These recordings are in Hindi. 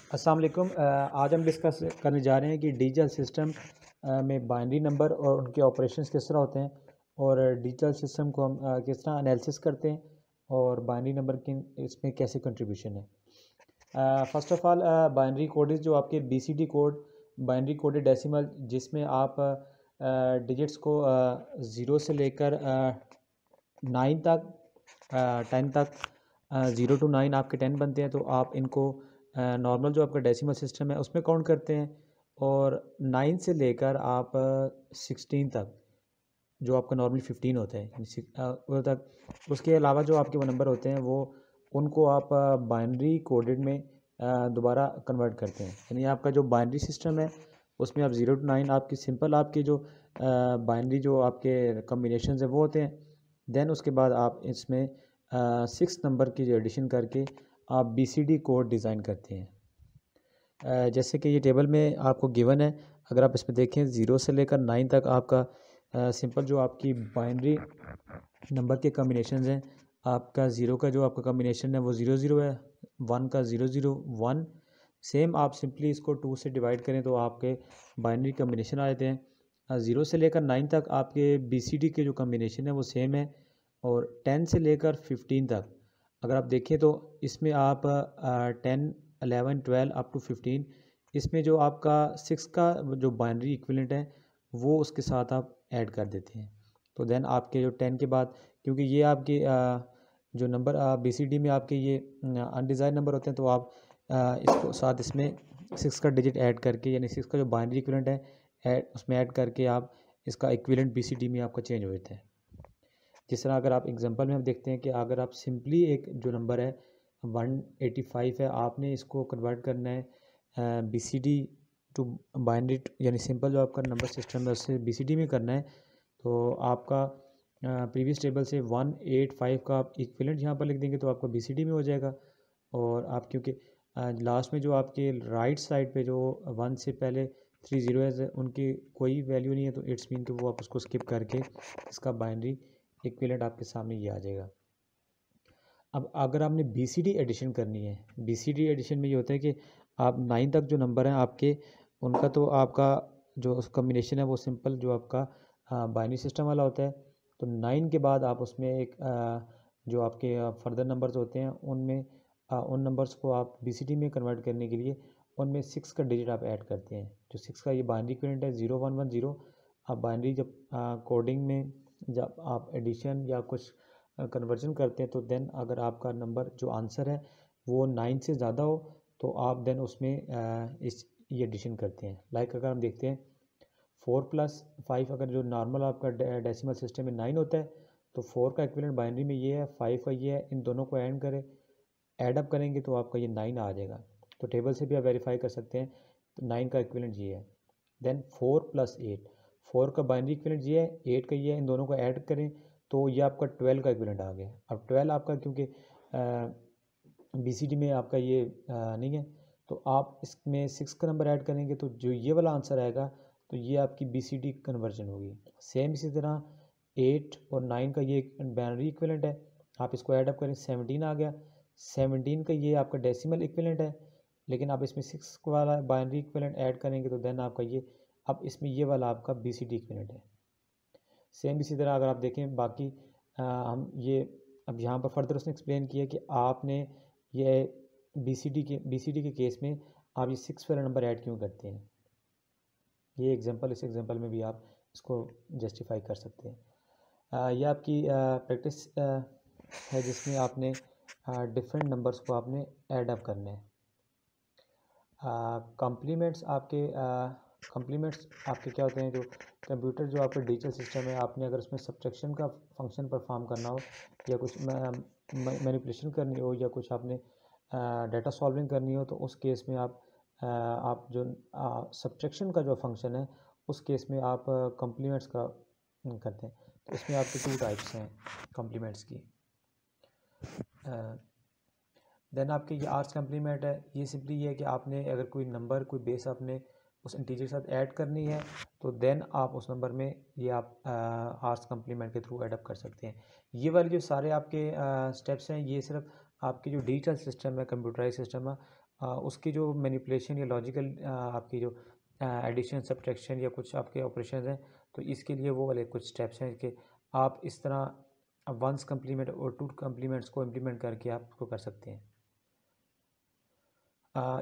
अस्सलाम वालेकुम। आज हम डिस्कस करने जा रहे हैं कि डिजिटल सिस्टम में बाइनरी नंबर और उनके ऑपरेशंस किस तरह होते हैं और डिजिटल सिस्टम को हम किस तरह एनालिसिस करते हैं और बाइनरी नंबर की इसमें कैसे कंट्रीब्यूशन है। First of all binary code जो आपके BCD code binary coded decimal जिसमें आप डिजिट्स को ज़ीरो से लेकर 9 तक 10 तक 0 to 9 आपके 10 बनते हैं, तो आप इनको नॉर्मल जो आपका डेसिमल सिस्टम है उसमें काउंट करते हैं। और 9 से लेकर आप 16 तक जो आपका नॉर्मली 15 होता है वो तक, उसके अलावा जो आपके वो नंबर होते हैं वो उनको आप बाइनरी कोडेड में दोबारा कन्वर्ट करते हैं। यानी आपका जो बाइनरी सिस्टम है उसमें आप 0 to 9 आपकी सिंपल आपकी जो बाइनरी जो आपके कम्बिनेशन है वो होते हैं। देन उसके बाद आप इसमें 6 नंबर की जो एडिशन करके आप बीसीडी कोड डिज़ाइन करते हैं। जैसे कि ये टेबल में आपको गिवन है, अगर आप इसमें देखें 0 से लेकर 9 तक आपका सिंपल जो आपकी बाइनरी नंबर के कम्बिनेशन हैं, आपका 0 का जो आपका कम्बिनेशन है वो 0 0 है, 1 का 0 0 1। सेम आप सिंपली इसको 2 से डिवाइड करें तो आपके बाइनरी कम्बिनेशन आ जाते हैं। 0 से लेकर 9 तक आपके बीसीडी के जो कम्बिनेशन है वो सेम है। और 10 से लेकर 15 तक अगर आप देखें तो इसमें आप 10 11 12 अप टू 15 इसमें जो आपका 6 का जो बाइनरी इक्विवेलेंट है वो उसके साथ आप ऐड कर देते हैं। तो देन आपके जो 10 के बाद, क्योंकि ये आपके जो नंबर बीसीडी में आपके ये अनडिज़ायर्ड नंबर होते हैं, तो आप इसको साथ इसमें 6 का डिजिट ऐड करके, यानी 6 का जो बाइनरी इक्विवेलेंट है उसमें ऐड करके आप इसका इक्विवेलेंट बीसीडी में आपका चेंज हो जाता है। जिस तरह अगर आप एग्जांपल में हम देखते हैं कि अगर आप सिंपली एक जो नंबर है 185 है, आपने इसको कन्वर्ट करना है बीसीडी टू बाइनरी, यानी सिंपल जो आपका नंबर सिस्टम है उससे बीसीडी में करना है, तो आपका प्रीवियस टेबल से 185 का आप इक्विवेलेंट यहाँ पर लिख देंगे तो आपका बीसीडी में हो जाएगा। और आप क्योंकि लास्ट में जो आपके राइट साइड पे जो 1 से पहले 3 जीरो है उनकी कोई वैल्यू नहीं है, तो इट्स मीन कि वो आप उसको स्किप करके इसका बाइनरी इक्विवेलेंट आपके सामने ये आ जाएगा। अब अगर आपने बीसीडी एडिशन करनी है, बीसीडी एडिशन में ये होता है कि आप 9 तक जो नंबर हैं आपके, उनका तो आपका जो कम्बिनेशन है वो सिंपल जो आपका बाइनरी सिस्टम वाला होता है। तो 9 के बाद आप उसमें एक जो आपके फर्दर नंबर्स होते हैं उनमें उन नंबर्स को आप बीसीडी में कन्वर्ट करने के लिए उनमें 6 का डिजिट आप ऐड करते हैं। जो 6 का ये बाइनरी इक्विवेलेंट है 0110। आप बाइनरी जब कोडिंग में जब आप एडिशन या कुछ कन्वर्जन करते हैं तो देन अगर आपका नंबर जो आंसर है वो 9 से ज़्यादा हो तो आप देन उसमें इस ये एडिशन करते हैं। लाइक अगर हम देखते हैं 4+5, अगर जो नॉर्मल आपका डेसिमल सिस्टम में 9 होता है तो 4 का इक्विवेलेंट बाइनरी में ये है, 5 का ये है, इन दोनों को ऐड अप करेंगे तो आपका ये 9 आ जाएगा। तो टेबल से भी आप वेरीफाई कर सकते हैं। तो 9 का इक्विवेलेंट ये है। देन 4+8, 4 का बाइनरी इक्विवेलेंट ये है, 8 का ये है, इन दोनों को ऐड करें तो ये आपका 12 का इक्विवेलेंट आ गया। अब 12 आपका क्योंकि बीसीडी में आपका ये नहीं है, तो आप इसमें 6 का नंबर ऐड करेंगे तो जो ये वाला आंसर आएगा तो ये आपकी बीसीडी कन्वर्जन होगी। सेम इसी तरह 8 और 9 का ये बाइनरी इक्विवेलेंट है, आप इसको ऐड अप करें 17 आ गया। 17 का ये आपका डेसिमल इक्विवेलेंट है, लेकिन आप इसमें 6 वाला बाइनरी इक्विवेलेंट ऐड करेंगे तो देन आपका ये अब इसमें ये वाला आपका बीसीडी इक्विवेलेंट है। सेम इसी तरह अगर आप देखें बाकी हम ये अब यहाँ पर फर्दर उसने एक्सप्लेन किया कि आपने ये बीसीडी के केस में आप ये 6 वाला नंबर ऐड क्यों करते हैं। ये एग्जांपल, इस एग्जांपल में भी आप इसको जस्टिफाई कर सकते हैं। ये आपकी प्रैक्टिस है जिसमें आपने डिफरेंट नंबर्स को आपने ऐड अप करना है। कॉम्प्लीमेंट्स आपके क्या होते हैं, जो कंप्यूटर जो आपका डिजिटल सिस्टम है, आपने अगर उसमें सब्ट्रैक्शन का फंक्शन परफॉर्म करना हो या कुछ मैनिपुलेशन करनी हो या कुछ आपने डाटा सॉल्विंग करनी हो तो उस केस में आप जो सब्ट्रैक्शन का जो फंक्शन है उस केस में आप कॉम्प्लीमेंट्स का करते हैं। तो इसमें आपके 2 टाइप्स हैं कॉम्प्लीमेंट्स की। देन आपके ये आर्ट्स कम्प्लीमेंट है, ये सिंपली ये है कि आपने अगर कोई नंबर कोई बेस आपने उस इंटीजर के साथ ऐड करनी है तो देन आप उस नंबर में ये आप आर्ट्स कम्प्लीमेंट के थ्रू ऐड अप कर सकते हैं। ये वाले जो सारे आपके स्टेप्स हैं ये सिर्फ आपकी जो डिजिटल सिस्टम है, कंप्यूटराइज सिस्टम है, उसकी जो मैनिपुलेशन या लॉजिकल आपकी जो एडिशन सब्ट्रैक्शन या कुछ आपके ऑपरेशन हैं, तो इसके लिए वो वाले कुछ स्टेप्स हैं कि आप इस तरह वंस कम्प्लीमेंट और टू कम्प्लीमेंट्स को इम्प्लीमेंट करके आप उसको कर सकते हैं।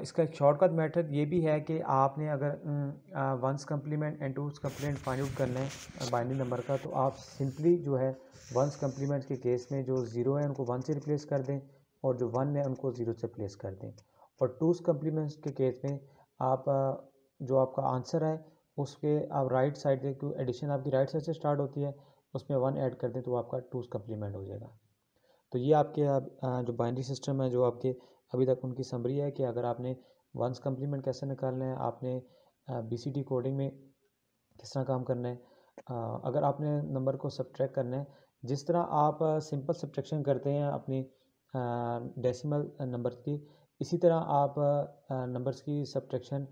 इसका एक शॉर्टकट मेथड ये भी है कि आपने अगर one's complement and two's complement find out करना है बाइनरी नंबर का, तो आप सिंपली जो है वंस कम्प्लीमेंट के केस में जो ज़ीरो है उनको वन से रिप्लेस कर दें और जो वन है उनको ज़ीरो से रिप्लेस कर दें। और टूस कम्प्लीमेंट्स के केस में आप जो आपका आंसर है उसके आप राइट साइड से, क्योंकि एडिशन आपकी राइट साइड से स्टार्ट होती है, उसमें वन ऐड कर दें तो आपका टूस कम्प्लीमेंट हो जाएगा। तो ये आपके जो बाइनरी सिस्टम है जो आपके अभी तक उनकी समरी है कि अगर आपने वंस कम्प्लीमेंट कैसे निकालना है, आपने बीसीडी कोडिंग में किस तरह काम करना है, अगर आपने नंबर को सब्ट्रैक्ट करना है जिस तरह आप सिंपल सब्ट्रैक्शन करते हैं अपनी डेसिमल नंबर की, इसी तरह आप नंबर्स की सब्ट्रैक्शन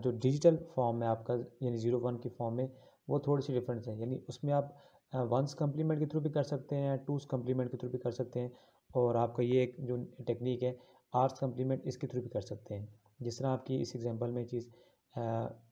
जो डिजिटल फॉर्म है आपका यानी 0 1 की फॉर्म में, वो थोड़ी सी डिफरेंस है। यानी उसमें आप वंस कम्प्लीमेंट के थ्रू भी कर सकते हैं, टूस कम्प्लीमेंट के थ्रू भी कर सकते हैं, और आपका ये एक जो टेक्निक है आर्स कम्प्लीमेंट, इसके थ्रू भी कर सकते हैं, जिस तरह आपकी इस एग्जांपल में चीज़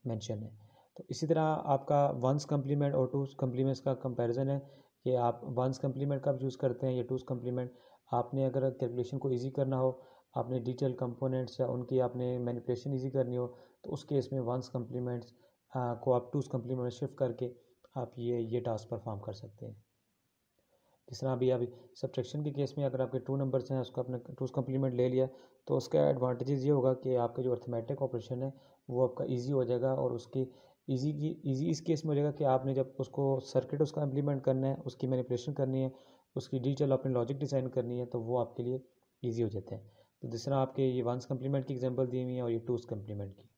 मेंशन है। तो इसी तरह आपका वंस कम्प्लीमेंट और टूस कम्प्लीमेंट्स का कंपैरिजन है कि आप वंस कम्प्लीमेंट कब यूज़ करते हैं या टूस कम्प्लीमेंट। आपने अगर कैलकुलेशन को ईजी करना हो, आपने डिजिटल कंपोनेंट्स या उनकी आपने मैनिपुलेशन ईजी करनी हो, तो उस केस में वंस कम्प्लीमेंट्स को आप टूस कम्प्लीमेंट शिफ्ट करके आप ये टास्क परफॉर्म कर सकते हैं। जिस तरह अभी सब्ट्रैक्शन के केस में अगर आपके टू नंबर्स हैं उसको आपने टूस कम्प्लीमेंट ले लिया, तो उसका एडवांटेजेस ये होगा कि आपका जो अर्थमेटिक ऑपरेशन है वो आपका इजी हो जाएगा, और उसकी इजी इस केस में हो जाएगा कि आपने जब उसको सर्किट उसका इम्प्लीमेंट करना है, उसकी मैनिपुलेशन करनी है, उसकी डिजिटल अपनी लॉजिक डिज़ाइन करनी है, तो वो आपके लिए ईजी हो जाते हैं। तो जिस तरह आपके ये वंस कम्प्लीमेंट की एग्जाम्पल दी हुई है और ये टूस कम्प्लीमेंट की।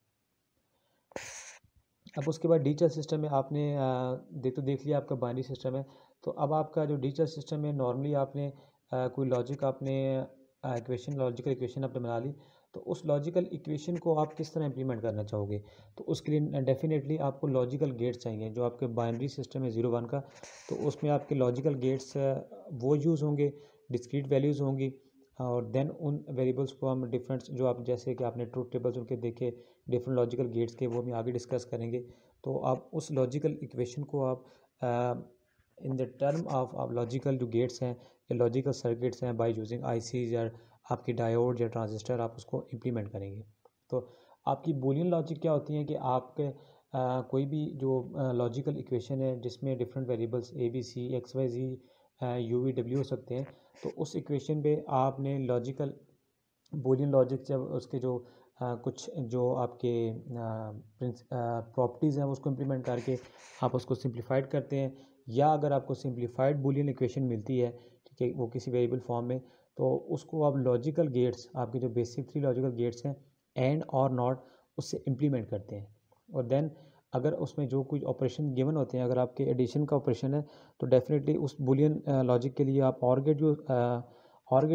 अब उसके बाद डिजिटल सिस्टम में आपने देख लिया आपका बाइनरी सिस्टम है, तो अब आपका जो डिजिटल सिस्टम है नॉर्मली आपने कोई लॉजिक आपने लॉजिकल इक्वेशन आपने बना ली, तो उस लॉजिकल इक्वेशन को आप किस तरह इम्प्लीमेंट करना चाहोगे, तो उसके लिए डेफिनेटली आपको लॉजिकल गेट्स चाहिए। जो आपके बाइनरी सिस्टम है 0 1 का, तो उसमें आपके लॉजिकल गेट्स वो यूज़ होंगे, डिस्क्रीट वैल्यूज़ होंगी, और देन उन वेरिएबल्स को हम डिफरेंट जो आप जैसे कि आपने ट्रूथ टेबल्स उनके देखे डिफरेंट लॉजिकल गेट्स के, वो हम आगे डिस्कस करेंगे। तो आप उस लॉजिकल इक्वेशन को आप इन द टर्म ऑफ आप लॉजिकल जो गेट्स हैं या लॉजिकल सर्किट्स हैं बाय यूजिंग आईसीज या आपकी डायोड या ट्रांजिस्टर, आप उसको इम्प्लीमेंट करेंगे। तो आपकी बूलियन लॉजिक क्या होती है कि आपके कोई भी जो लॉजिकल इक्वेशन है जिसमें different variables A B C X Y Z U V W हो सकते हैं, तो उस इक्वेशन पे आपने लॉजिकल बूलियन लॉजिक जब उसके जो कुछ जो आपके प्रॉपर्टीज़ हैं उसको इम्प्लीमेंट करके आप उसको सिंप्लीफाइड करते हैं, या अगर आपको सिंप्लीफाइड बूलियन इक्वेशन मिलती है, ठीक है, वो किसी वेरिएबल फॉर्म में, तो उसको आप लॉजिकल गेट्स आपके जो बेसिक 3 लॉजिकल गेट्स हैं एंड और नॉट, उससे इम्प्लीमेंट करते हैं। और देन अगर उसमें जो कुछ ऑपरेशन गिवन होते हैं, अगर आपके एडिशन का ऑपरेशन है, तो डेफिनेटली उस बूलियन लॉजिक के लिए आप और गेट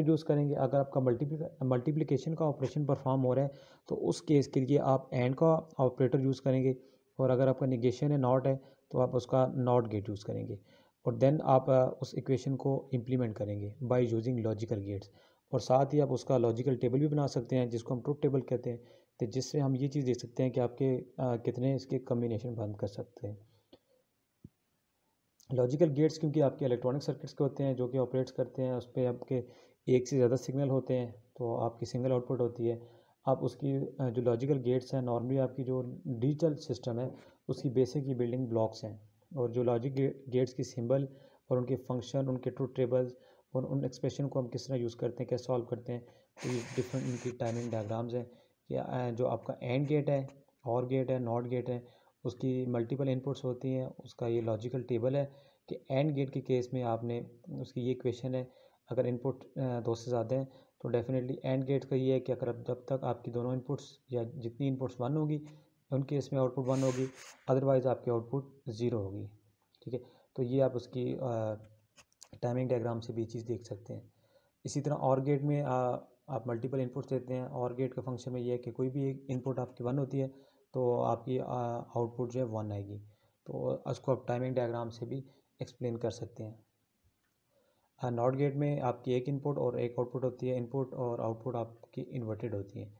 यूज़ करेंगे। अगर आपका मल्टीप्लिकेशन का ऑपरेशन परफॉर्म हो रहा है, तो उस केस के लिए आप एंड का ऑपरेटर यूज़ करेंगे, और अगर आपका निगेशन है नॉट है, तो आप उसका नॉट गेट यूज़ करेंगे, और देन आप उस इक्वेशन को इम्प्लीमेंट करेंगे बाय यूजिंग लॉजिकल गेट्स। और साथ ही आप उसका लॉजिकल टेबल भी बना सकते हैं जिसको हम ट्रुथ टेबल कहते हैं, तो जिससे हम ये चीज़ देख सकते हैं कि आपके कितने इसके कम्बिनेशन बंद कर सकते हैं। लॉजिकल गेट्स क्योंकि आपके इलेक्ट्रॉनिक सर्किट्स के होते हैं जो कि ऑपरेट्स करते हैं, उस पर आपके एक से ज़्यादा सिग्नल होते हैं, तो आपकी सिंगल आउटपुट होती है। आप उसकी जो लॉजिकल गेट्स हैं नॉर्मली आपकी जो डिजिटल सिस्टम है उसकी बेसिक की बिल्डिंग ब्लॉक्स हैं, और जो लॉजिक गेट्स की सिंबल और उनके फंक्शन, उनके ट्रूथ टेबल्स और उन एक्सप्रेशन को हम किस तरह यूज़ करते हैं, कैसे सॉल्व करते हैं, तो ये डिफरेंट उनकी टाइमिंग डायग्राम्स हैं कि जो आपका एंड गेट है, और गेट है, नॉट गेट है, उसकी मल्टीपल इनपुट्स होती हैं, उसका ये लॉजिकल टेबल है कि एंड गेट के केस में आपने उसकी ये इक्वेशन है, अगर इनपुट दो से ज़्यादा हैं तो डेफिनेटली एंड गेट का ये है कि अगर जब तक आपकी दोनों इनपुट्स या जितनी इनपुट्स वन होगी उन केस में आउटपुट वन होगी, अदरवाइज़ आपकी आउटपुट ज़ीरो होगी, ठीक है। तो ये आप उसकी टाइमिंग डायग्राम से भी चीज़ देख सकते हैं। इसी तरह और गेट में आप मल्टीपल इनपुट्स देते हैं, और गेट का फंक्शन में ये है कि कोई भी एक इनपुट आपकी वन होती है तो आपकी आउटपुट जो है वन आएगी, तो उसको आप टाइमिंग डायग्राम से भी एक्सप्लेन कर सकते हैं। नॉट गेट में आपकी एक इनपुट और एक आउटपुट होती है, इनपुट और आउटपुट आपकी इन्वर्टेड होती है।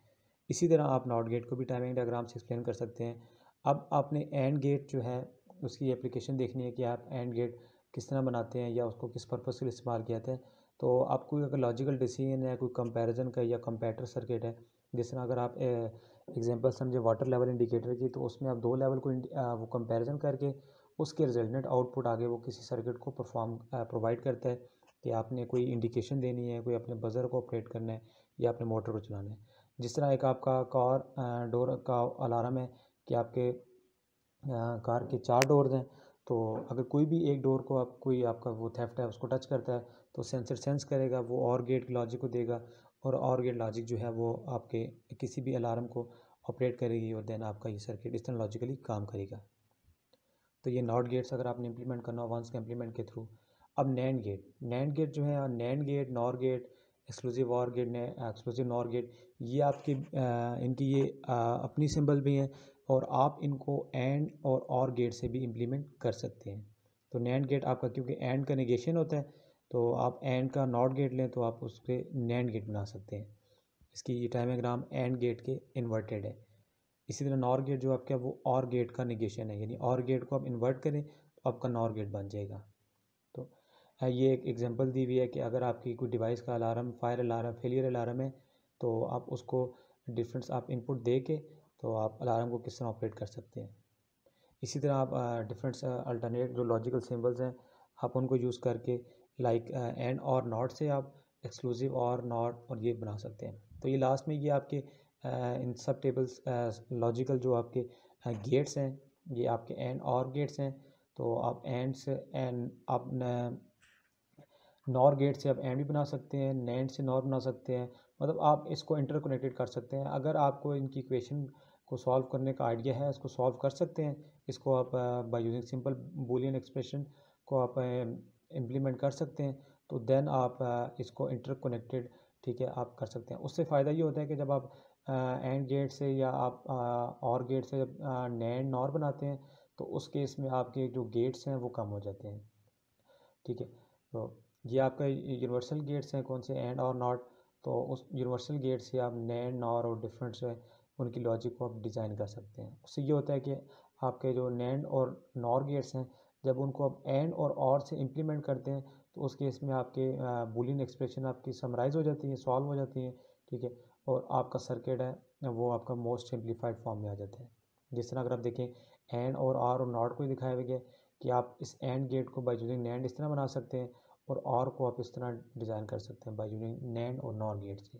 इसी तरह आप नॉट गेट को भी टाइमिंग डायग्राम से एक्सप्लेन कर सकते हैं। अब आपने एंड गेट जो है उसकी एप्लीकेशन देखनी है कि आप एंड गेट किस तरह बनाते हैं या उसको किस पर्पज़ के लिए इस्तेमाल किया जाता है। तो आप कोई अगर लॉजिकल डिसीजन है, कोई कंपैरिजन का या कंपैरेटर सर्किट है, जिस तरह अगर आप एग्जांपल समझे वाटर लेवल इंडिकेटर की, तो उसमें आप दो लेवल को वो कंपैरिजन करके उसके रिजल्टेंट आउटपुट आगे वो किसी सर्किट को प्रोवाइड करता है कि आपने कोई इंडिकेशन देनी है, कोई अपने बज़र को ऑपरेट करना है या अपने मोटर को चलाना है। जिस तरह एक आपका कार डोर का अलार्म है कि आपके कार के 4 डोर्स हैं, तो अगर कोई भी एक डोर को आप कोई आपका वो थेफ्ट है उसको टच करता है तो सेंसर सेंस करेगा, वो और गेट लॉजिक को देगा और गेट लॉजिक जो है वो आपके किसी भी अलार्म को ऑपरेट करेगी और देन आपका ये सर्किट इस तरह लॉजिकली काम करेगा। तो ये नॉट गेट्स अगर आपने इंप्लीमेंट करना हो वंस के इंप्लीमेंट के थ्रू। अब नैंड गेट जो है, NAND gate, NOR gate, exclusive OR gate, exclusive NOR gate, ये आपके इनकी ये अपनी सिंबल भी हैं और आप इनको एंड और गेट से भी इम्प्लीमेंट कर सकते हैं। तो नैंड गेट आपका क्योंकि एंड का नेगेशन होता है, तो आप एंड का नॉट गेट लें तो आप उसके नैंड गेट बना सकते हैं। इसकी ये डायग्राम एंड गेट के इन्वर्टेड है। इसी तरह नॉर गेट जो आपका वो और गेट का नेगेशन है, यानी और गेट को आप इन्वर्ट करें तो आपका नॉर गेट बन जाएगा। तो ये एक एग्जांपल दी हुई है कि अगर आपकी कोई डिवाइस का alarm fire alarm failure alarm है तो आप उसको डिफरेंस आप इनपुट दे के तो आप अलार्म को किस तरह ऑपरेट कर सकते हैं। इसी तरह आप डिफरेंट अल्टरनेट जो लॉजिकल सिंबल्स हैं आप उनको यूज़ करके लाइक एंड और नॉट से आप एक्सक्लूसिव और नॉट और ये बना सकते हैं। तो ये लास्ट में ये आपके इन सब टेबल्स लॉजिकल जो आपके गेट्स हैं ये आपके एंड और गेट्स हैं। तो आप एंड से एंड आप नॉर गेट से आप एंड भी बना सकते हैं, नैंड से नॉर बना सकते हैं, मतलब आप इसको इंटरकनेक्टेड कर सकते हैं। अगर आपको इनकी इक्वेशन को सॉल्व करने का आइडिया है इसको सॉल्व कर सकते हैं। इसको आप by using simple Boolean expression को आप इम्प्लीमेंट कर सकते हैं। तो देन आप इसको इंटरकनेक्टेड ठीक है आप कर सकते हैं। उससे फ़ायदा ये होता है कि जब आप एंड गेट से या आप और गेट से जब नैंड नॉर बनाते हैं तो उस केस में आपके जो गेट्स हैं वो कम हो जाते हैं। ठीक है, तो ये आपका यूनिवर्सल गेट्स हैं कौन से, एंड और नॉट। तो उस यूनिवर्सल गेट से आप नैंड नॉर और डिफरेंट से उनकी लॉजिक को आप डिज़ाइन कर सकते हैं। उससे ये होता है कि आपके जो नैंड और नॉर गेट्स हैं जब उनको आप एंड और से इम्प्लीमेंट करते हैं तो उस केस में आपके बूलियन एक्सप्रेशन आपकी समराइज़ हो जाती हैं, सॉल्व हो जाती हैं। ठीक है, और आपका सर्किट है वो आपका मोस्ट सिंप्लीफाइड फॉर्म में आ जाता है। जिस तरह अगर आप देखें एंड और आर और नॉट को दिखाया गया कि आप इस एंड गेट को बाय यूजिंग नैंड इस तरह बना सकते हैं और को आप इस तरह डिज़ाइन कर सकते हैं बाय यूजिंग नैंड और नॉर गेट से।